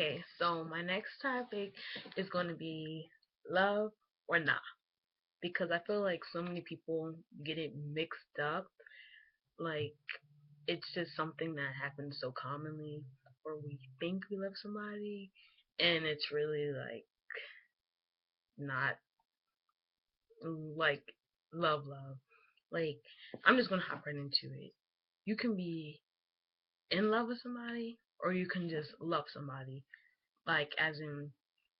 Okay, so my next topic is going to be love or not, because I feel like so many people get it mixed up. Like, it's just something that happens so commonly, where we think we love somebody, and it's really like not like love. Like, I'm just going to hop right into it. You can be in love with somebody, or you can just love somebody, like, as in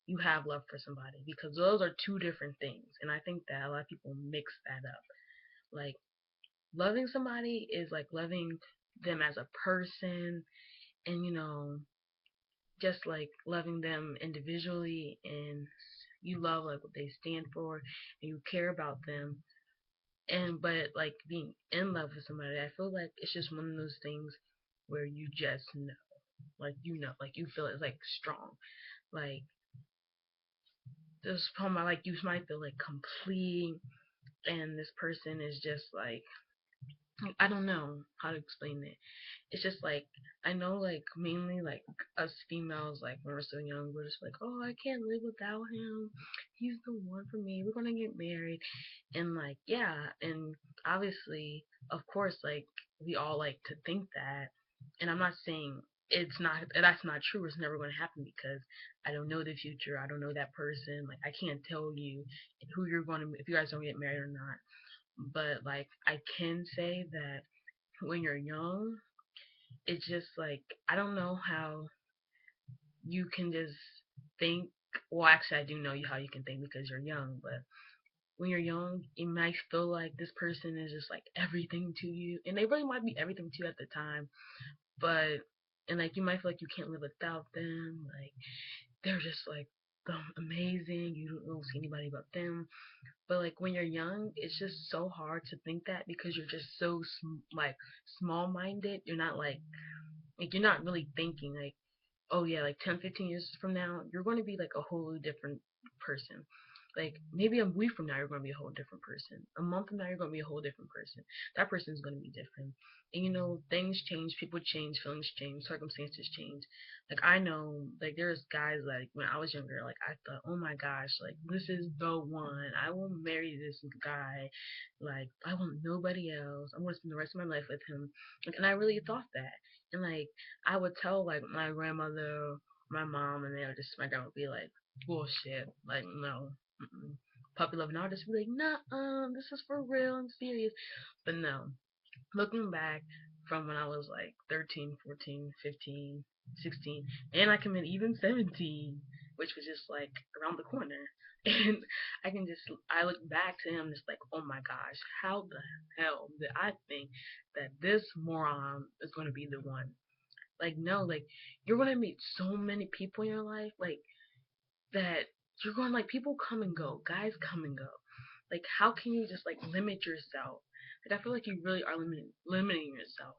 you have love for somebody, because those are two different things, and I think that a lot of people mix that up. Like, loving somebody is like loving them as a person, and just like loving them individually, and you love like what they stand for, and you care about them. And but like being in love with somebody, I feel like it's just one of those things where you just know, like you feel it's like strong. Like, this poem, like, you might feel like complete, and this person is just like, I don't know how to explain it. It's just like, I know, like, mainly like us females, like when we're so young, we're just like, oh, I can't live without him. He's the one for me. We're gonna get married, and like, yeah, and obviously, of course, like, we all like to think that, and I'm not saying that's not true. It's never going to happen, because I don't know the future. I don't know that person. Like, I can't tell you who you're going to, if you guys don't get married or not. But like, I can say that when you're young, it's just like, I don't know how you can just think. Well, actually, I do know how you can think, because you're young. But when you're young, you might feel like this person is just like everything to you, and they really might be everything to you at the time. But and like, you might feel like you can't live without them. Like, they're just like amazing. You don't see anybody but them. But like, when you're young, it's just so hard to think that, because you're just so like small minded. You're not like you're not really thinking like, oh yeah, like 10, 15 years from now, you're going to be like a wholly different person. Like, maybe a week from now, you're going to be a whole different person. A month from now, you're going to be a whole different person. That person's going to be different. And things change, people change, feelings change, circumstances change. Like, I know, like, there's guys, like, when I was younger, like, I thought, oh my gosh, like, this is the one. I will marry this guy. Like, I want nobody else. I'm going to spend the rest of my life with him. Like, and I really thought that. And like, I would tell like my grandmother, my mom, and my grandma would be like, bullshit, like, no, puppy love, and I'll just be like, nah, this is for real and serious. But no, looking back from when I was like 13, 14, 15, 16, and I committed even 17, which was just like around the corner. And I look back to him just like, oh my gosh, how the hell did I think that this moron is going to be the one? Like, no, like, you're going to meet so many people in your life, like, that you're going, like, people come and go, guys come and go. Like, how can you just, like, limit yourself? Like, I feel like you really are limiting yourself.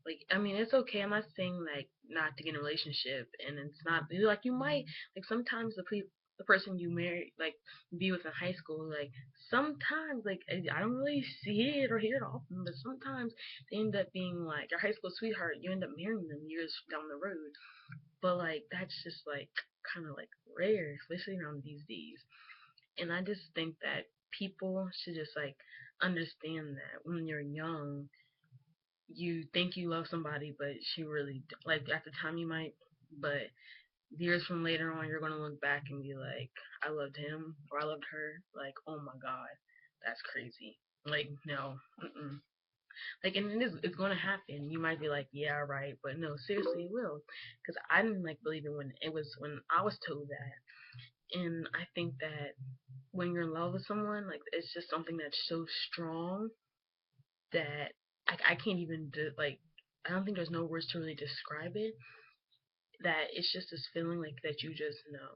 Like, I mean, it's okay. I'm not saying like not to get in a relationship, and it's not like, you might, like, sometimes the person you marry, like, be with in high school, like, sometimes, like, I don't really see it or hear it often, but sometimes they end up being like your high school sweetheart. You end up marrying them years down the road, but like, that's just like kind of like rare, especially around these days. And I just think that people should just like understand that when you're young, you think you love somebody, but she really, like, at the time you might, but years from later on, you're gonna look back and be like, I loved him or I loved her. Like, oh my god, that's crazy. Like, no, like, and it's gonna happen. You might be like, yeah, right, but no, seriously, it will, because I didn't like believe it when I was told that, and I think that when you're in love with someone, like, it's just something that's so strong that I can't even like, I don't think there's no words to really describe it. That it's just this feeling like that you just know,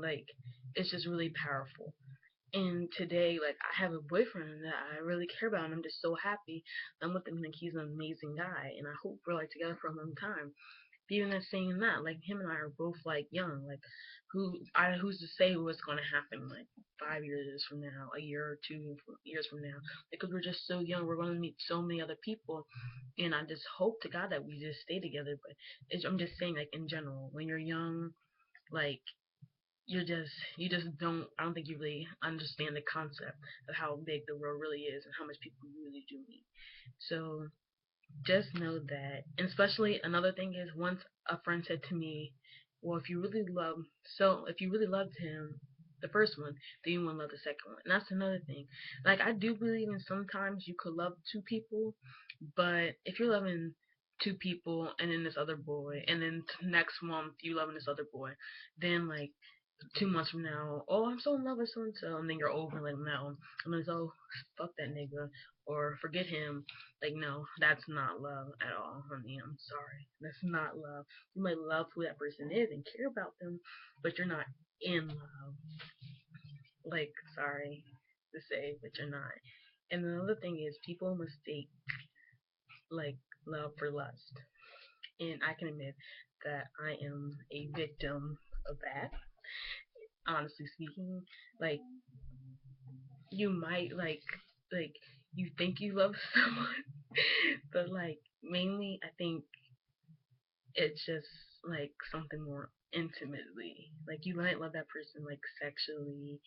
like, it's just really powerful. And today, like, I have a boyfriend that I really care about, and I'm just so happy I'm with him. Like, he's an amazing guy, and I hope we're like together for a long time. But even in saying that, like him and I are both like young. Like who's to say what's gonna happen like 5 years from now, a year or 2 years from now? Because we're just so young, we're gonna meet so many other people, and I just hope to God that we just stay together. But I'm just saying, like in general, when you're young, like you just don't I don't think you really understand the concept of how big the world really is and how much people really do meet. So just know that. And especially another thing is, once a friend said to me, well, if you really loved him, the first one, then you want to love the second one. And that's another thing. Like I do believe in sometimes you could love two people, but if you're loving two people and then this other boy, and then next month you loving this other boy, then like 2 months from now, oh, I'm so in love with so and so, and then you're over, like, no. And it's, oh, fuck that nigga, or forget him. Like, no, that's not love at all, honey. I'm sorry. That's not love. You might love who that person is and care about them, but you're not in love. Like, sorry to say, but you're not. And another thing is, people mistake, like, love for lust. And I can admit that I am a victim of that, honestly speaking. Like, you might like you think you love someone, but like mainly I think it's just like something more intimately. Like you might love that person like sexually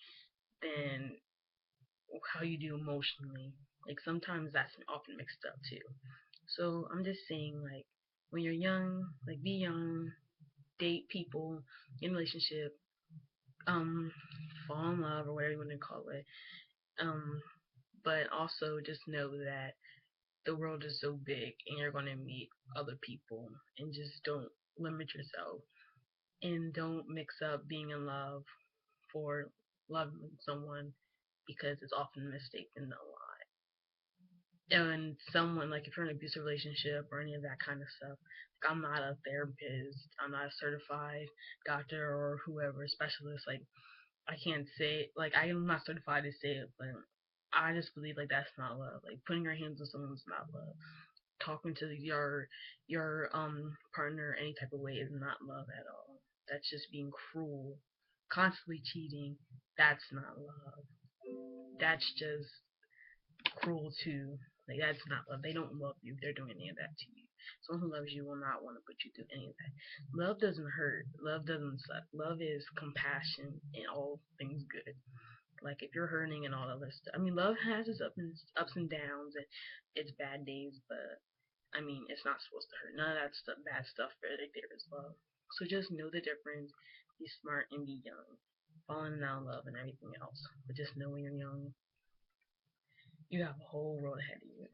than how you do emotionally. Like sometimes that's often mixed up too. So I'm just saying, like, when you're young, like be young, date people in a relationship, um, fall in love or whatever you want to call it. Um, but also just know that the world is so big and you're going to meet other people, and just don't limit yourself and don't mix up being in love for loving someone, because it's often mistaken a lot. And someone, like if you're in an abusive relationship or any of that kind of stuff, like I'm not a therapist, I'm not a certified doctor or whoever specialist. Like I can't say, like I'm not certified to say it, but I just believe like that's not love. Like putting your hands on someone's not love. Talking to your partner any type of way is not love at all. That's just being cruel. Constantly cheating, that's not love. That's just cruel too. Like that's not love. They don't love you. They're doing any of that to you. Someone who loves you will not want to put you through any of that. Love doesn't hurt. Love doesn't suck. Love is compassion and all things good. Like if you're hurting and all of this stuff. I mean, love has its ups and downs and its bad days, but I mean, it's not supposed to hurt. None of that stuff, bad stuff right there is love. So just know the difference. Be smart and be young. Falling in love and everything else. But just know when you're young, you have a whole road ahead of you.